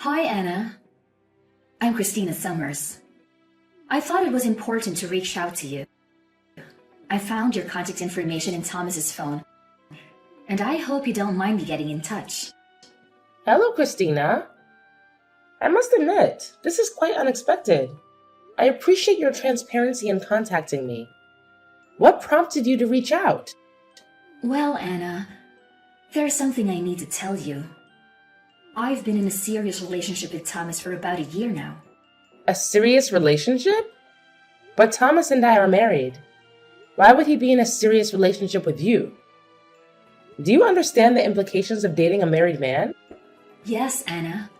Hi, Anna. I'm Christina Summers. I thought it was important to reach out to you. I found your contact information in Thomas's phone, and I hope you don't mind me getting in touch. Hello, Christina. I must admit, this is quite unexpected. I appreciate your transparency in contacting me. What prompted you to reach out? Well, Anna, there's something I need to tell you. I've been in a serious relationship with Thomas for about a year now. A serious relationship? But Thomas and I are married. Why would he be in a serious relationship with you? Do you understand the implications of dating a married man? Yes, Anna.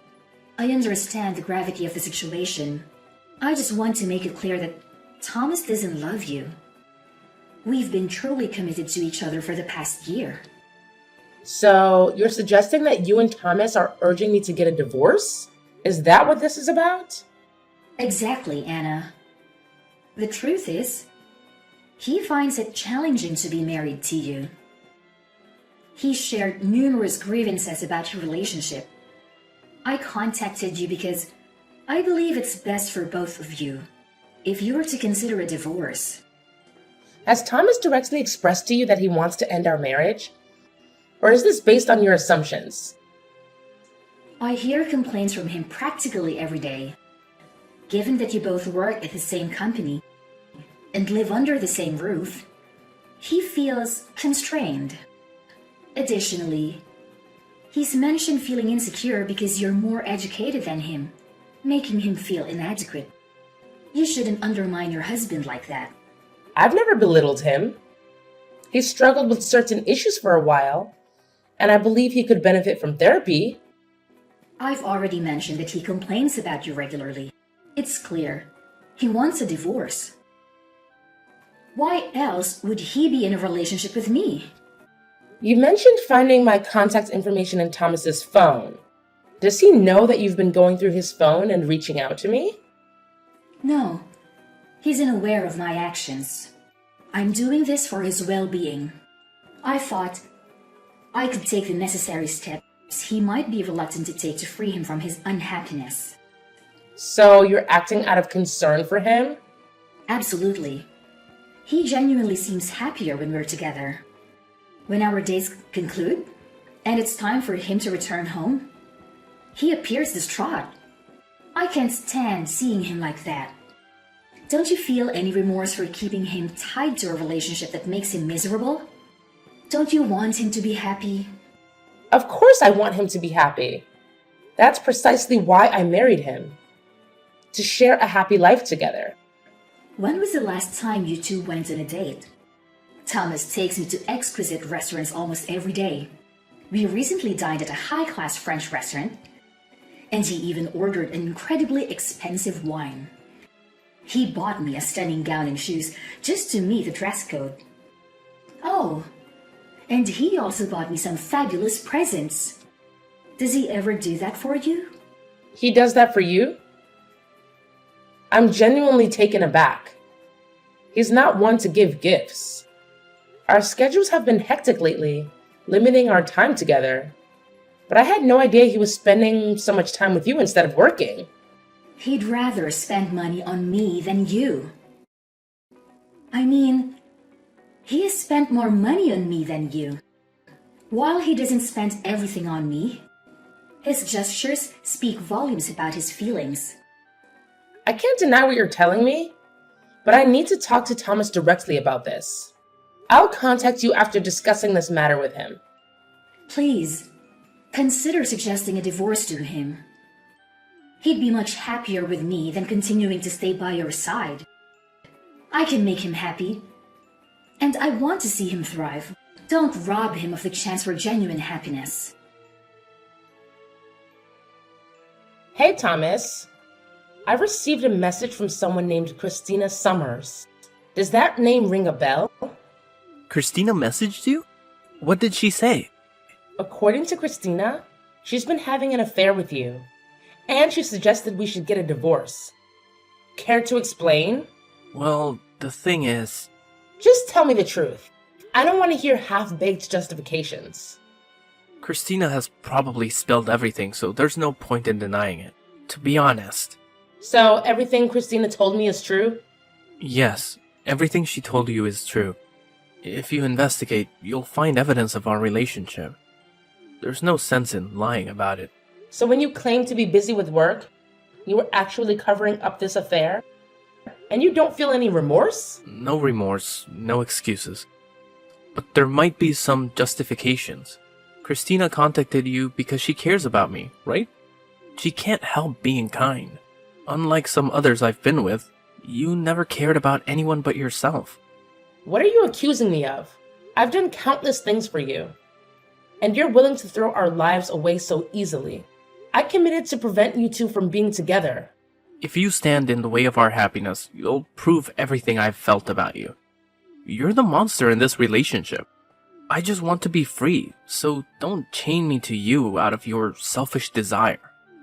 I understand the gravity of the situation. I just want to make it clear that Thomas doesn't love you. We've been truly committed to each other for the past year. So, you're suggesting that you and Thomas are urging me to get a divorce? Is that what this is about? Exactly, Anna. The truth is, he finds it challenging to be married to you. He shared numerous grievances about your relationship. I contacted you because I believe it's best for both of you if you were to consider a divorce. Has Thomas directly expressed to you that he wants to end our marriage? Or is this based on your assumptions? I hear complaints from him practically every day. Given that you both work at the same company and live under the same roof, he feels constrained. Additionally, he's mentioned feeling insecure because you're more educated than him, making him feel inadequate. You shouldn't undermine your husband like that. I've never belittled him. He struggled with certain issues for a while, and I believe he could benefit from therapy. I've already mentioned that he complains about you regularly. It's clear. He wants a divorce. Why else would he be in a relationship with me? You mentioned finding my contact information in Thomas's phone. Does he know that you've been going through his phone and reaching out to me? No. He's unaware of my actions. I'm doing this for his well-being. I thought I could take the necessary steps he might be reluctant to take to free him from his unhappiness. So you're acting out of concern for him? Absolutely. He genuinely seems happier when we're together. When our days conclude, and it's time for him to return home, he appears distraught. I can't stand seeing him like that. Don't you feel any remorse for keeping him tied to a relationship that makes him miserable? Don't you want him to be happy? Of course I want him to be happy. That's precisely why I married him. To share a happy life together. When was the last time you two went on a date? Thomas takes me to exquisite restaurants almost every day. We recently dined at a high-class French restaurant, and he even ordered an incredibly expensive wine. He bought me a stunning gown and shoes just to meet the dress code. Oh, and he also bought me some fabulous presents. Does he ever do that for you? He does that for you? I'm genuinely taken aback. He's not one to give gifts. Our schedules have been hectic lately, limiting our time together. But I had no idea he was spending so much time with you instead of working. He'd rather spend money on me than you. I mean, he has spent more money on me than you. While he doesn't spend everything on me, his gestures speak volumes about his feelings. I can't deny what you're telling me, but I need to talk to Thomas directly about this. I'll contact you after discussing this matter with him. Please, consider suggesting a divorce to him. He'd be much happier with me than continuing to stay by your side. I can make him happy, and I want to see him thrive. Don't rob him of the chance for genuine happiness. Hey, Thomas. I received a message from someone named Christina Summers. Does that name ring a bell? Christina messaged you? What did she say? According to Christina, she's been having an affair with you, and she suggested we should get a divorce. Care to explain? Well, the thing is... Just tell me the truth. I don't want to hear half-baked justifications. Christina has probably spilled everything, so there's no point in denying it. To be honest. So everything Christina told me is true? Yes, everything she told you is true. If you investigate, you'll find evidence of our relationship. There's no sense in lying about it. So when you claim to be busy with work, you were actually covering up this affair? And you don't feel any remorse? No remorse, no excuses. But there might be some justifications. Christina contacted you because she cares about me, right? She can't help being kind. Unlike some others I've been with, you never cared about anyone but yourself. What are you accusing me of? I've done countless things for you. And you're willing to throw our lives away so easily. I committed to prevent you two from being together. If you stand in the way of our happiness, you'll prove everything I've felt about you. You're the monster in this relationship. I just want to be free, so don't chain me to you out of your selfish desire.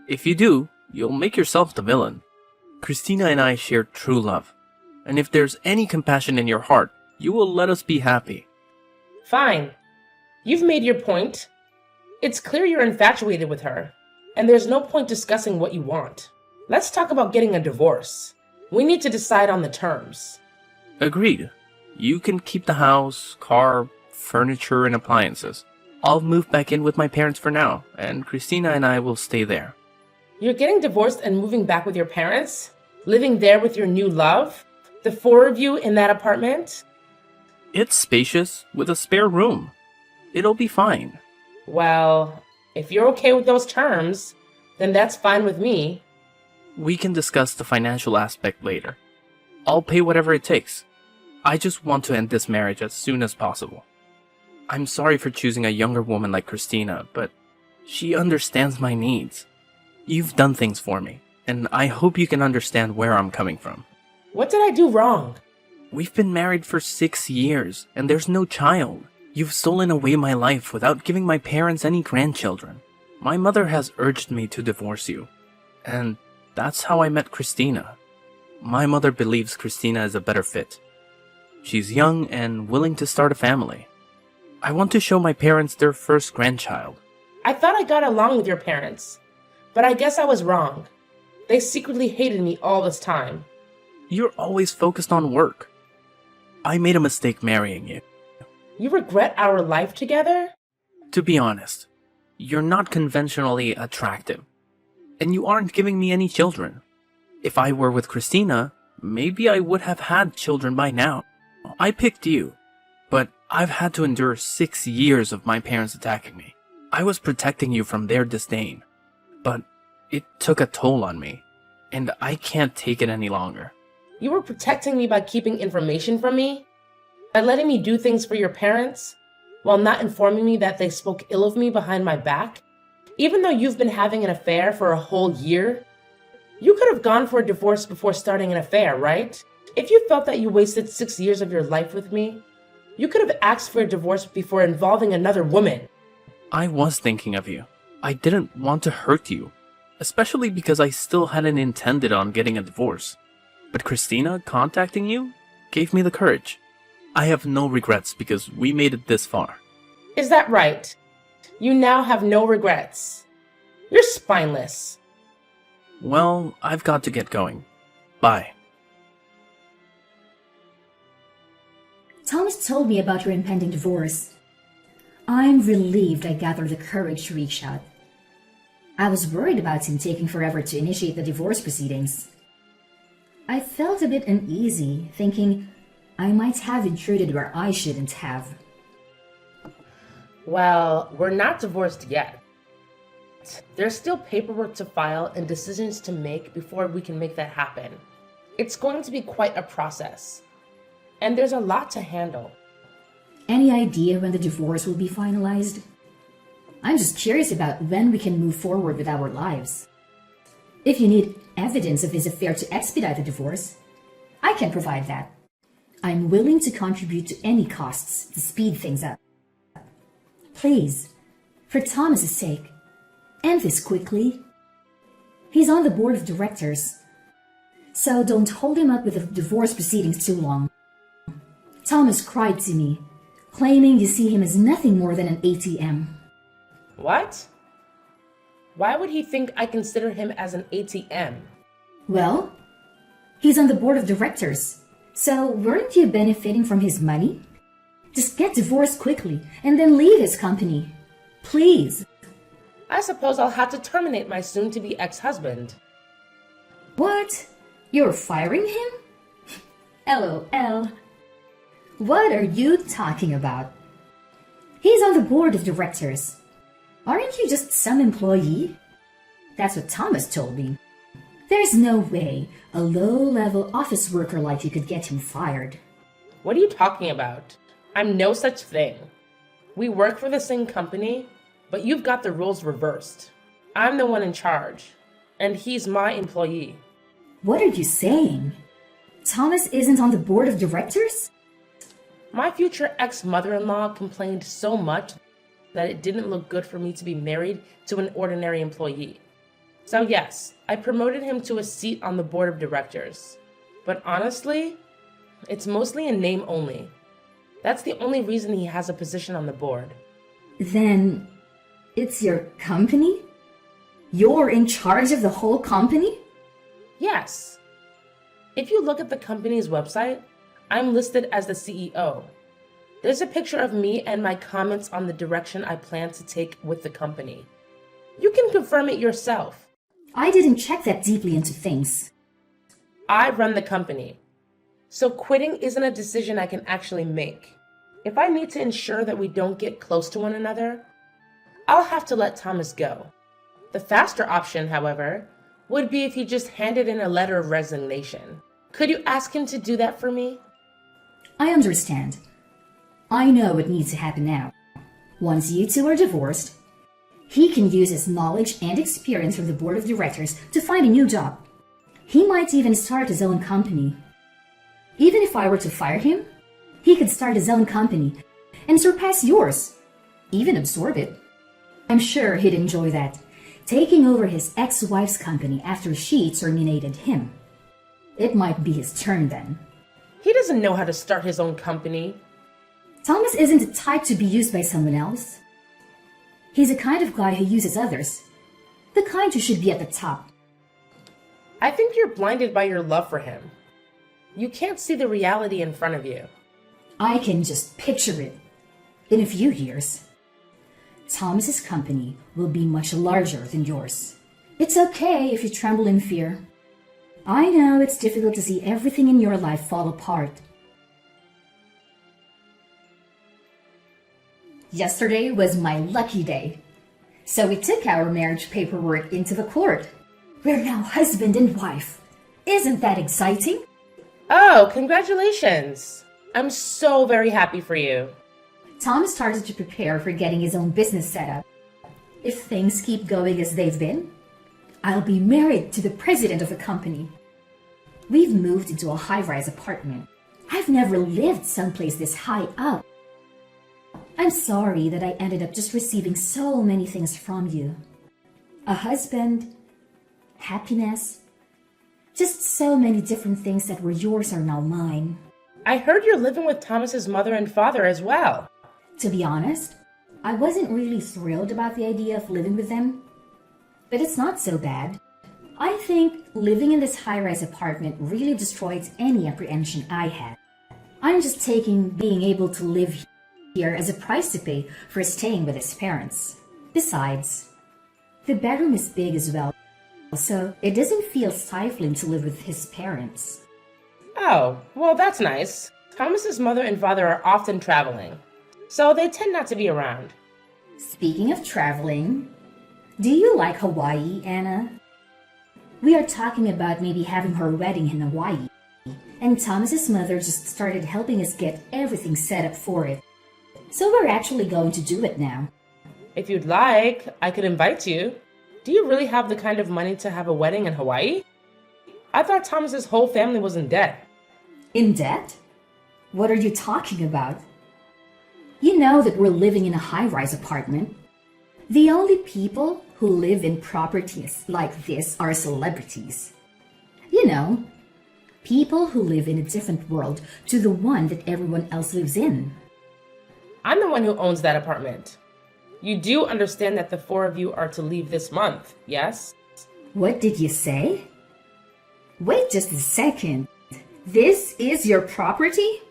If you do, you'll make yourself the villain. Christina and I share true love, and if there's any compassion in your heart, you will let us be happy. Fine. You've made your point. It's clear you're infatuated with her, and there's no point discussing what you want. Let's talk about getting a divorce. We need to decide on the terms. Agreed. You can keep the house, car, furniture, and appliances. I'll move back in with my parents for now, and Christina and I will stay there. You're getting divorced and moving back with your parents? Living there with your new love? The four of you in that apartment? It's spacious, with a spare room. It'll be fine. Well, if you're okay with those terms, then that's fine with me. We can discuss the financial aspect later. I'll pay whatever it takes. I just want to end this marriage as soon as possible. I'm sorry for choosing a younger woman like Christina, but she understands my needs. You've done things for me, and I hope you can understand where I'm coming from. What did I do wrong? We've been married for 6 years, and there's no child. You've stolen away my life without giving my parents any grandchildren. My mother has urged me to divorce you, and that's how I met Christina. My mother believes Christina is a better fit. She's young and willing to start a family. I want to show my parents their first grandchild. I thought I got along with your parents, but I guess I was wrong. They secretly hated me all this time. You're always focused on work. I made a mistake marrying you. You regret our life together? To be honest, you're not conventionally attractive, and you aren't giving me any children. If I were with Christina, maybe I would have had children by now. I picked you, but I've had to endure 6 years of my parents attacking me. I was protecting you from their disdain, but it took a toll on me, and I can't take it any longer. You were protecting me by keeping information from me? By letting me do things for your parents, while not informing me that they spoke ill of me behind my back? Even though you've been having an affair for a whole year? You could have gone for a divorce before starting an affair, right? If you felt that you wasted 6 years of your life with me, you could have asked for a divorce before involving another woman. I was thinking of you. I didn't want to hurt you, especially because I still hadn't intended on getting a divorce. But Christina contacting you gave me the courage. I have no regrets because we made it this far. Is that right? You now have no regrets. You're spineless. Well, I've got to get going. Bye. Thomas told me about your impending divorce. I'm relieved I gathered the courage to reach out. I was worried about him taking forever to initiate the divorce proceedings. I felt a bit uneasy, thinking I might have intruded where I shouldn't have. Well, we're not divorced yet. There's still paperwork to file and decisions to make before we can make that happen. It's going to be quite a process. And there's a lot to handle. Any idea when the divorce will be finalized? I'm just curious about when we can move forward with our lives. If you need evidence of his affair to expedite the divorce, I can provide that. I'm willing to contribute to any costs to speed things up. Please, for Thomas's sake, end this quickly. He's on the board of directors, so don't hold him up with the divorce proceedings too long. Thomas cried to me, claiming you see him as nothing more than an ATM. What? Why would he think I consider him as an ATM? Well, he's on the board of directors. So weren't you benefiting from his money? Just get divorced quickly and then leave his company. Please. I suppose I'll have to terminate my soon-to-be ex-husband. What? You're firing him? LOL. What are you talking about? He's on the board of directors. Aren't you just some employee? That's what Thomas told me. There's no way a low-level office worker like you could get him fired. What are you talking about? I'm no such thing. We work for the same company, but you've got the roles reversed. I'm the one in charge, and he's my employee. What are you saying? Thomas isn't on the board of directors? My future ex-mother-in-law complained so much that it didn't look good for me to be married to an ordinary employee. So yes, I promoted him to a seat on the board of directors. But honestly, it's mostly in name only. That's the only reason he has a position on the board. Then it's your company? You're in charge of the whole company? Yes. If you look at the company's website, I'm listed as the CEO. There's a picture of me and my comments on the direction I plan to take with the company. You can confirm it yourself. I didn't check that deeply into things. I run the company, so quitting isn't a decision I can actually make. If I need to ensure that we don't get close to one another, I'll have to let Thomas go. The faster option, however, would be if he just handed in a letter of resignation. Could you ask him to do that for me? I understand. I know what needs to happen now. Once you two are divorced, he can use his knowledge and experience from the board of directors to find a new job. He might even start his own company. Even if I were to fire him, he could start his own company and surpass yours, even absorb it. I'm sure he'd enjoy that, taking over his ex-wife's company after she terminated him. It might be his turn then. He doesn't know how to start his own company. Thomas isn't the type to be used by someone else. He's the kind of guy who uses others. The kind who should be at the top. I think you're blinded by your love for him. You can't see the reality in front of you. I can just picture it. In a few years, Thomas's company will be much larger than yours. It's okay if you tremble in fear. I know it's difficult to see everything in your life fall apart. Yesterday was my lucky day. So we took our marriage paperwork into the court. We're now husband and wife. Isn't that exciting? Oh, congratulations! I'm so very happy for you. Tom started to prepare for getting his own business set up. If things keep going as they've been, I'll be married to the president of the company. We've moved into a high-rise apartment. I've never lived someplace this high up. I'm sorry that I ended up just receiving so many things from you. A husband, happiness, just so many different things that were yours are now mine. I heard you're living with Thomas's mother and father as well. To be honest, I wasn't really thrilled about the idea of living with them. But it's not so bad. I think living in this high-rise apartment really destroyed any apprehension I had. I'm just taking being able to live here as a price to pay for staying with his parents. Besides, the bedroom is big as well, so it doesn't feel stifling to live with his parents. Oh, well that's nice. Thomas's mother and father are often traveling, so they tend not to be around. Speaking of traveling, do you like Hawaii, Anna? We are talking about maybe having her wedding in Hawaii, and Thomas's mother just started helping us get everything set up for it. So we're actually going to do it now. If you'd like, I could invite you. Do you really have the kind of money to have a wedding in Hawaii? I thought Thomas's whole family was in debt. In debt? What are you talking about? You know that we're living in a high-rise apartment. The only people who live in properties like this are celebrities. You know, people who live in a different world to the one that everyone else lives in. I'm the one who owns that apartment. You do understand that the four of you are to leave this month, yes? What did you say? Wait just a second. This is your property?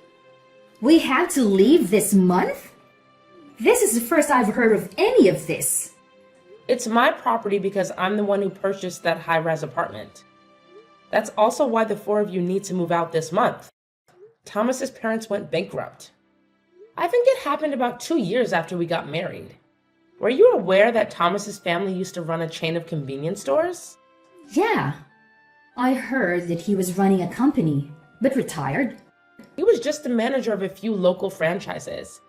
We have to leave this month? This is the first I've heard of any of this. It's my property because I'm the one who purchased that high-rise apartment. That's also why the four of you need to move out this month. Thomas's parents went bankrupt. I think it happened about 2 years after we got married. Were you aware that Thomas's family used to run a chain of convenience stores? Yeah. I heard that he was running a company, but retired. He was just the manager of a few local franchises,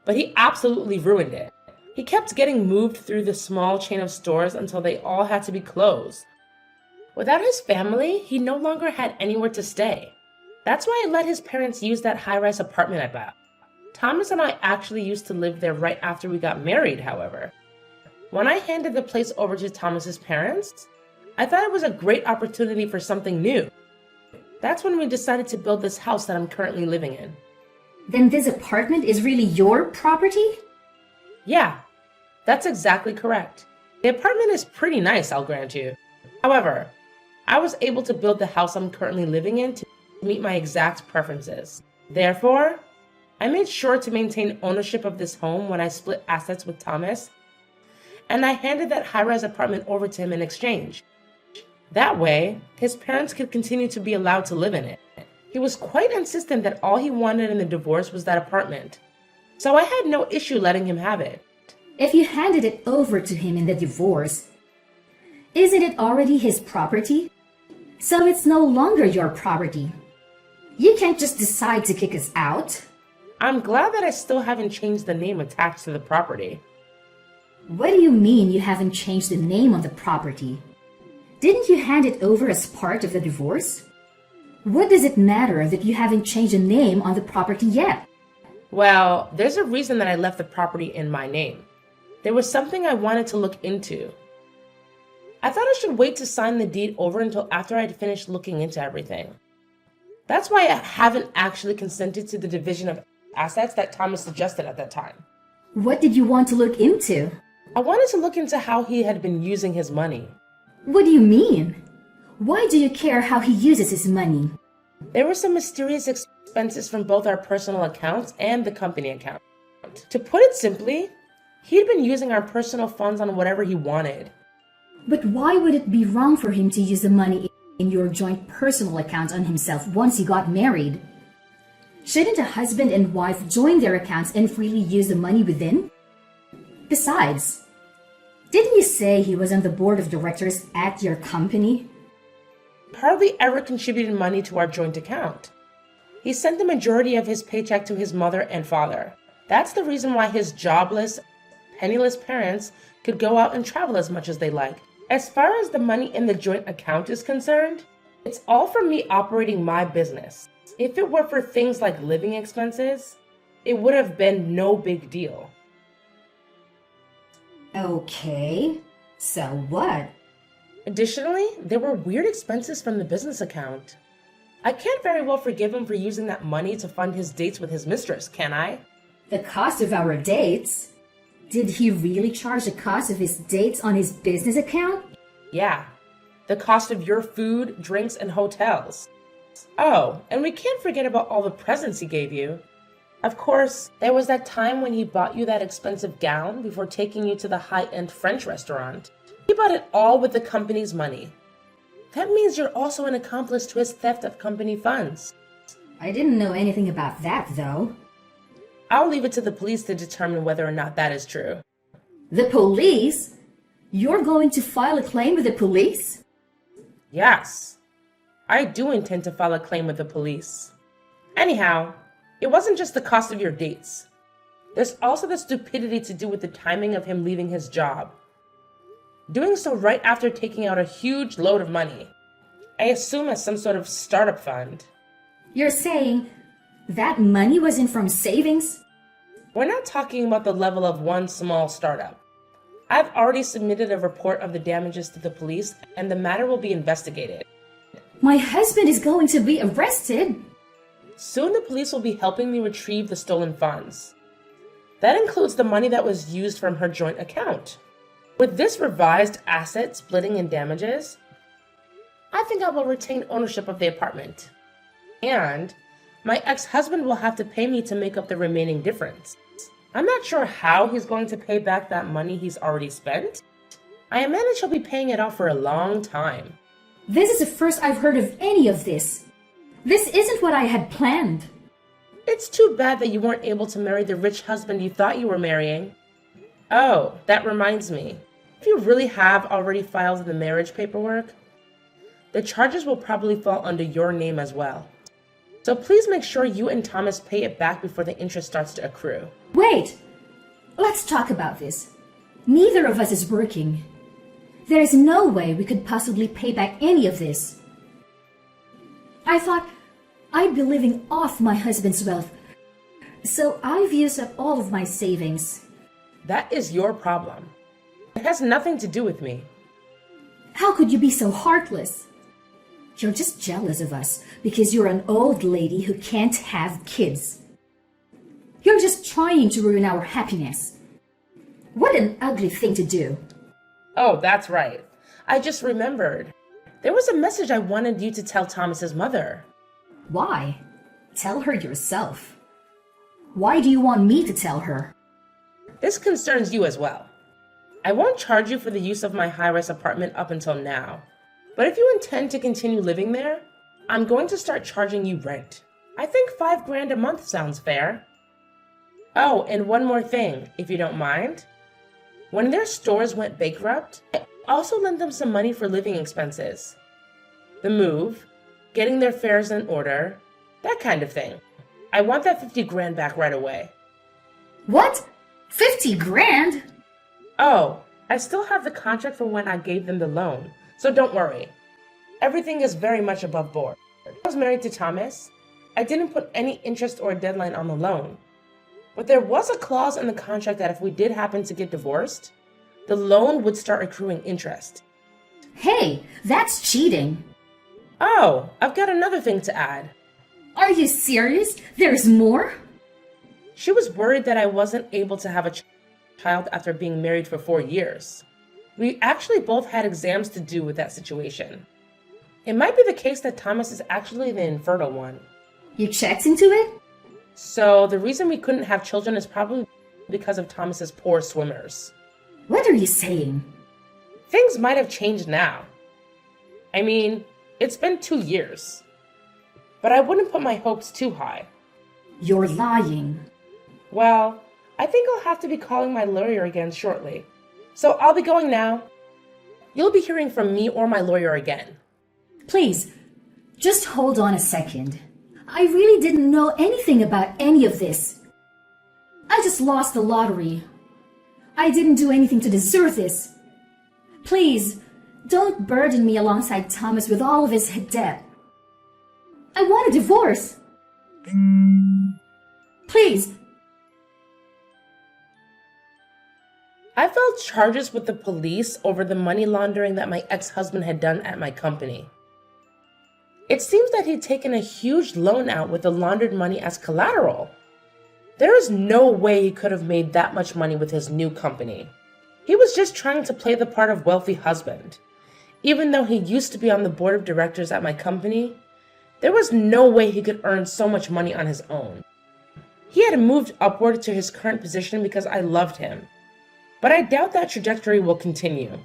but he absolutely ruined it. He kept getting moved through the small chain of stores until they all had to be closed. Without his family, he no longer had anywhere to stay. That's why I let his parents use that high-rise apartment I bought. Thomas and I actually used to live there right after we got married, however. When I handed the place over to Thomas's parents, I thought it was a great opportunity for something new. That's when we decided to build this house that I'm currently living in. Then this apartment is really your property? Yeah, that's exactly correct. The apartment is pretty nice, I'll grant you. However, I was able to build the house I'm currently living in to meet my exact preferences. Therefore, I made sure to maintain ownership of this home when I split assets with Thomas, and I handed that high-rise apartment over to him in exchange. That way, his parents could continue to be allowed to live in it. He was quite insistent that all he wanted in the divorce was that apartment, so I had no issue letting him have it. If you handed it over to him in the divorce, isn't it already his property? So it's no longer your property. You can't just decide to kick us out. I'm glad that I still haven't changed the name attached to the property. What do you mean you haven't changed the name on the property? Didn't you hand it over as part of the divorce? What does it matter that you haven't changed the name on the property yet? Well, there's a reason that I left the property in my name. There was something I wanted to look into. I thought I should wait to sign the deed over until after I'd finished looking into everything. That's why I haven't actually consented to the division of assets that Thomas suggested at that time. What did you want to look into? I wanted to look into how he had been using his money. What do you mean? Why do you care how he uses his money? There were some mysterious expenses from both our personal accounts and the company account. To put it simply, he'd been using our personal funds on whatever he wanted. But why would it be wrong for him to use the money in your joint personal account on himself once you got married? Shouldn't a husband and wife join their accounts and freely use the money within? Besides, didn't you say he was on the board of directors at your company? Hardly ever contributed money to our joint account. He sent the majority of his paycheck to his mother and father. That's the reason why his jobless, penniless parents could go out and travel as much as they liked. As far as the money in the joint account is concerned, it's all from me operating my business. If it were for things like living expenses, it would have been no big deal. Okay, so what? Additionally, there were weird expenses from the business account. I can't very well forgive him for using that money to fund his dates with his mistress, can I? The cost of our dates? Did he really charge the cost of his dates on his business account? Yeah, the cost of your food, drinks, and hotels. Oh, and we can't forget about all the presents he gave you. Of course, there was that time when he bought you that expensive gown before taking you to the high-end French restaurant. He bought it all with the company's money. That means you're also an accomplice to his theft of company funds. I didn't know anything about that, though. I'll leave it to the police to determine whether or not that is true. The police? You're going to file a claim with the police? Yes, I do intend to file a claim with the police. Anyhow, it wasn't just the cost of your dates. There's also the stupidity to do with the timing of him leaving his job. Doing so right after taking out a huge load of money. I assume as some sort of startup fund. You're saying that money wasn't from savings? We're not talking about the level of one small startup. I've already submitted a report of the damages to the police, and the matter will be investigated. My husband is going to be arrested. Soon the police will be helping me retrieve the stolen funds. That includes the money that was used from her joint account. With this revised asset splitting and damages, I think I will retain ownership of the apartment. And my ex-husband will have to pay me to make up the remaining difference. I'm not sure how he's going to pay back that money he's already spent. I imagine he'll be paying it off for a long time. This is the first I've heard of any of this. This isn't what I had planned. It's too bad that you weren't able to marry the rich husband you thought you were marrying. Oh, that reminds me. If you really have already filed the marriage paperwork, the charges will probably fall under your name as well. So please make sure you and Thomas pay it back before the interest starts to accrue. Wait! Let's talk about this. Neither of us is working. There is no way we could possibly pay back any of this. I thought I'd be living off my husband's wealth, so I've used up all of my savings. That is your problem. It has nothing to do with me. How could you be so heartless? You're just jealous of us because you're an old lady who can't have kids. You're just trying to ruin our happiness. What an ugly thing to do. Oh, that's right. I just remembered. There was a message I wanted you to tell Thomas's mother. Why? Tell her yourself. Why do you want me to tell her? This concerns you as well. I won't charge you for the use of my high-rise apartment up until now. But if you intend to continue living there, I'm going to start charging you rent. I think $5,000 a month sounds fair. Oh, and one more thing, if you don't mind. When their stores went bankrupt, I also lent them some money for living expenses. The move, getting their affairs in order, that kind of thing. I want that $50,000 back right away. What? 50 grand? Oh, I still have the contract from when I gave them the loan, so don't worry. Everything is very much above board. When I was married to Thomas, I didn't put any interest or deadline on the loan. But there was a clause in the contract that if we did happen to get divorced, the loan would start accruing interest. Hey, that's cheating. Oh, I've got another thing to add. Are you serious? There's more? She was worried that I wasn't able to have a child after being married for 4 years. We actually both had exams to do with that situation. It might be the case that Thomas is actually the infertile one. You checked into it? So the reason we couldn't have children is probably because of Thomas's poor swimmers. What are you saying? Things might have changed now. I mean, it's been 2 years. But I wouldn't put my hopes too high. You're lying. Well, I think I'll have to be calling my lawyer again shortly. So I'll be going now. You'll be hearing from me or my lawyer again. Please, just hold on a second. I really didn't know anything about any of this. I just lost the lottery. I didn't do anything to deserve this. Please, don't burden me alongside Thomas with all of his debt. I want a divorce. Please. I filed charges with the police over the money laundering that my ex-husband had done at my company. It seems that he'd taken a huge loan out with the laundered money as collateral. There is no way he could have made that much money with his new company. He was just trying to play the part of wealthy husband. Even though he used to be on the board of directors at my company, there was no way he could earn so much money on his own. He had moved upward to his current position because I loved him. But I doubt that trajectory will continue.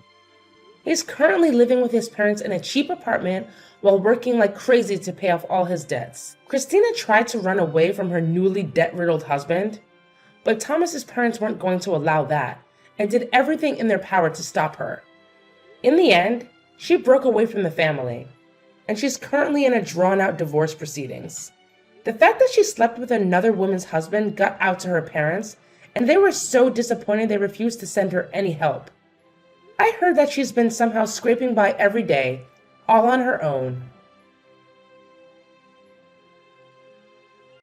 He's currently living with his parents in a cheap apartment while working like crazy to pay off all his debts. Christina tried to run away from her newly debt-riddled husband, but Thomas's parents weren't going to allow that and did everything in their power to stop her. In the end, she broke away from the family, and she's currently in a drawn-out divorce proceedings. The fact that she slept with another woman's husband got out to her parents, and they were so disappointed they refused to send her any help. I heard that she's been somehow scraping by every day, all on her own.